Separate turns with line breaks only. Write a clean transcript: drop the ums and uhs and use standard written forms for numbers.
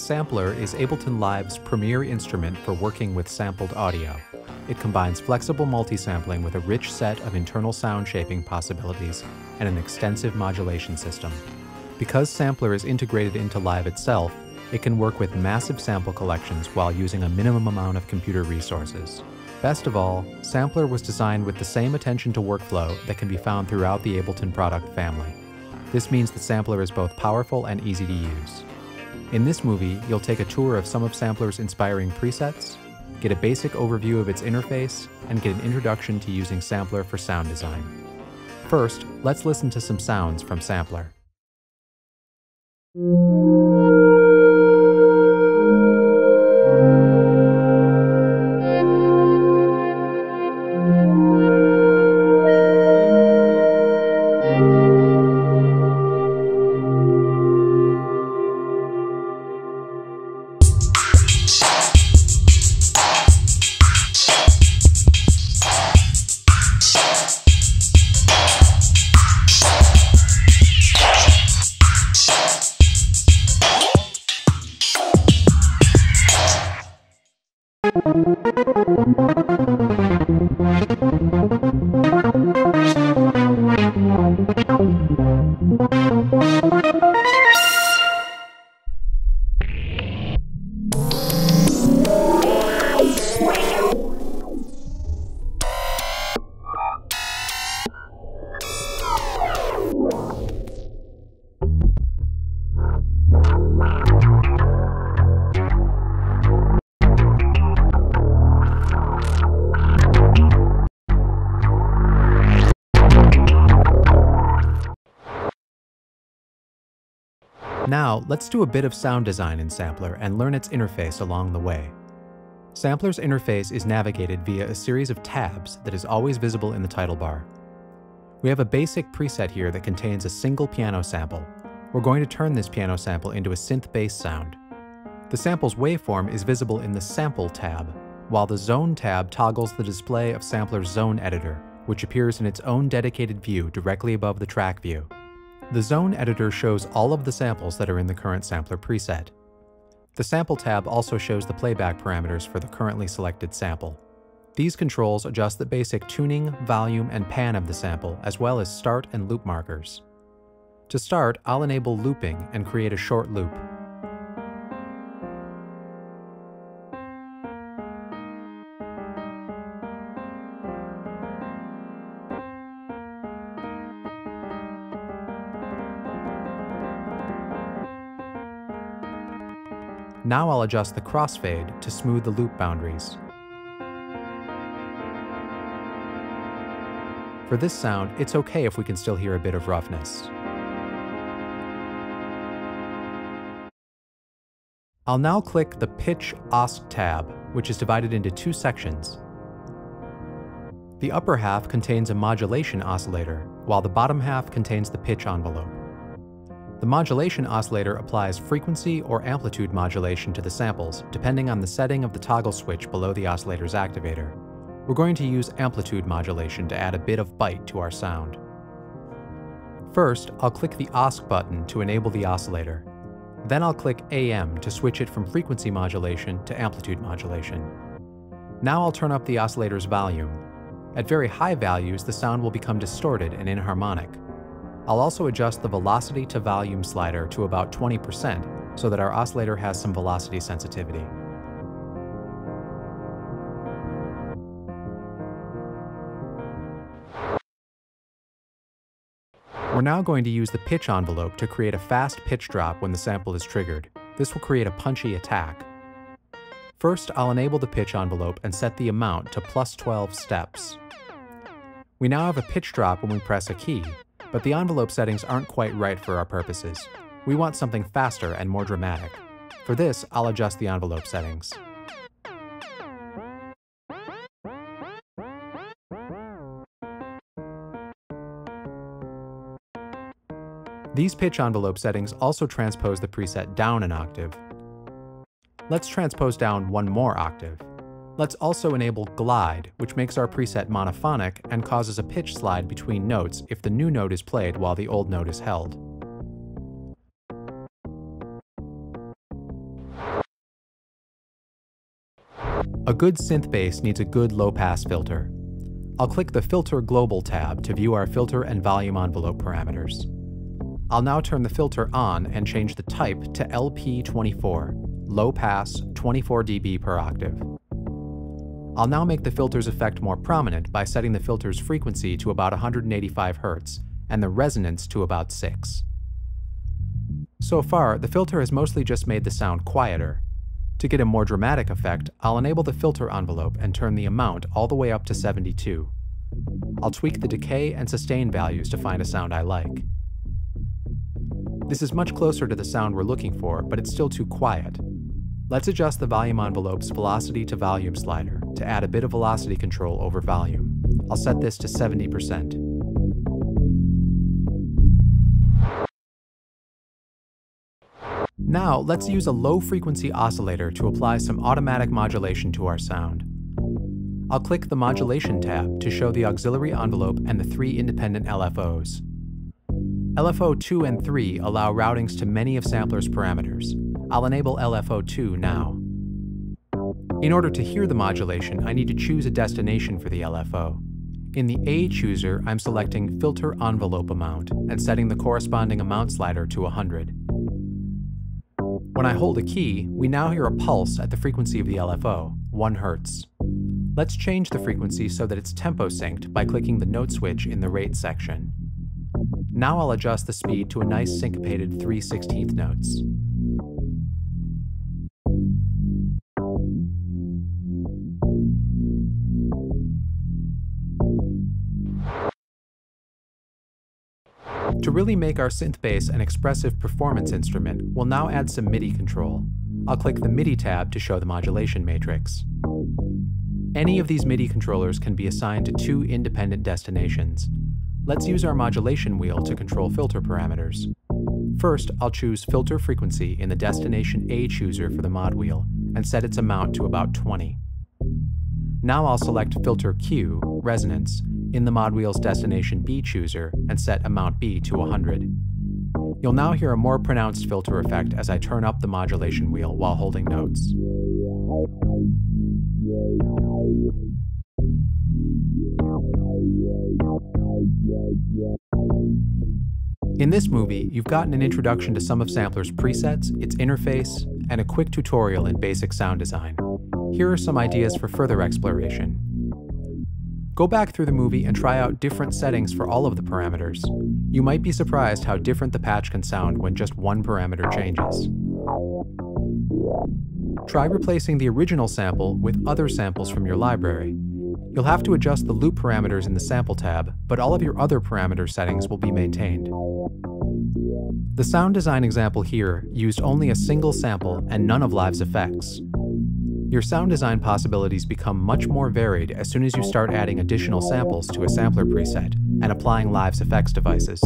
Sampler is Ableton Live's premier instrument for working with sampled audio. It combines flexible multi-sampling with a rich set of internal sound shaping possibilities and an extensive modulation system. Because Sampler is integrated into Live itself, it can work with massive sample collections while using a minimum amount of computer resources. Best of all, Sampler was designed with the same attention to workflow that can be found throughout the Ableton product family. This means the Sampler is both powerful and easy to use. In this movie, you'll take a tour of some of Sampler's inspiring presets, get a basic overview of its interface, and get an introduction to using Sampler for sound design. First, let's listen to some sounds from Sampler. Now, let's do a bit of sound design in Sampler and learn its interface along the way. Sampler's interface is navigated via a series of tabs that is always visible in the title bar. We have a basic preset here that contains a single piano sample. We're going to turn this piano sample into a synth bass sound. The sample's waveform is visible in the Sample tab, while the Zone tab toggles the display of Sampler's zone editor, which appears in its own dedicated view directly above the track view. The Zone editor shows all of the samples that are in the current Sampler preset. The Sample tab also shows the playback parameters for the currently selected sample. These controls adjust the basic tuning, volume, and pan of the sample, as well as start and loop markers. To start, I'll enable looping and create a short loop. Now I'll adjust the crossfade to smooth the loop boundaries. For this sound, it's okay if we can still hear a bit of roughness. I'll now click the Pitch Osc tab, which is divided into two sections. The upper half contains a modulation oscillator, while the bottom half contains the pitch envelope. The modulation oscillator applies frequency or amplitude modulation to the samples, depending on the setting of the toggle switch below the oscillator's activator. We're going to use amplitude modulation to add a bit of bite to our sound. First, I'll click the Osc button to enable the oscillator. Then I'll click AM to switch it from frequency modulation to amplitude modulation. Now I'll turn up the oscillator's volume. At very high values, the sound will become distorted and inharmonic. I'll also adjust the velocity to volume slider to about 20% so that our oscillator has some velocity sensitivity. We're now going to use the pitch envelope to create a fast pitch drop when the sample is triggered. This will create a punchy attack. First, I'll enable the pitch envelope and set the amount to +12 steps. We now have a pitch drop when we press a key, but the envelope settings aren't quite right for our purposes. We want something faster and more dramatic. For this, I'll adjust the envelope settings. These pitch envelope settings also transpose the preset down an octave. Let's transpose down one more octave. Let's also enable glide, which makes our preset monophonic and causes a pitch slide between notes if the new note is played while the old note is held. A good synth bass needs a good low-pass filter. I'll click the Filter Global tab to view our filter and volume envelope parameters. I'll now turn the filter on and change the type to LP24, low pass, 24 dB per octave. I'll now make the filter's effect more prominent by setting the filter's frequency to about 185 Hz and the resonance to about 6. So far, the filter has mostly just made the sound quieter. To get a more dramatic effect, I'll enable the filter envelope and turn the amount all the way up to 72. I'll tweak the decay and sustain values to find a sound I like. This is much closer to the sound we're looking for, but it's still too quiet. Let's adjust the volume envelope's velocity to volume slider to add a bit of velocity control over volume. I'll set this to 70%. Now, let's use a low-frequency oscillator to apply some automatic modulation to our sound. I'll click the Modulation tab to show the auxiliary envelope and the 3 independent LFOs. LFO 2 and 3 allow routings to many of sampler's parameters. I'll enable LFO 2 now. In order to hear the modulation, I need to choose a destination for the LFO. In the A chooser, I'm selecting Filter Envelope Amount and setting the corresponding amount slider to 100. When I hold a key, we now hear a pulse at the frequency of the LFO, 1 Hz. Let's change the frequency so that it's tempo synced by clicking the note switch in the rate section. Now I'll adjust the speed to a nice syncopated 3/16 notes. To really make our synth bass an expressive performance instrument, we'll now add some MIDI control. I'll click the MIDI tab to show the modulation matrix. Any of these MIDI controllers can be assigned to 2 independent destinations. Let's use our modulation wheel to control filter parameters. First, I'll choose Filter Frequency in the Destination A chooser for the mod wheel and set its amount to about 20. Now I'll select Filter Q, Resonance, in the mod wheel's Destination B chooser and set amount B to 100. You'll now hear a more pronounced filter effect as I turn up the modulation wheel while holding notes. In this movie, you've gotten an introduction to some of Sampler's presets, its interface, and a quick tutorial in basic sound design. Here are some ideas for further exploration. Go back through the movie and try out different settings for all of the parameters. You might be surprised how different the patch can sound when just one parameter changes. Try replacing the original sample with other samples from your library. You'll have to adjust the loop parameters in the Sample tab, but all of your other parameter settings will be maintained. The sound design example here used only a single sample and none of Live's effects. Your sound design possibilities become much more varied as soon as you start adding additional samples to a sampler preset and applying Live's effects devices.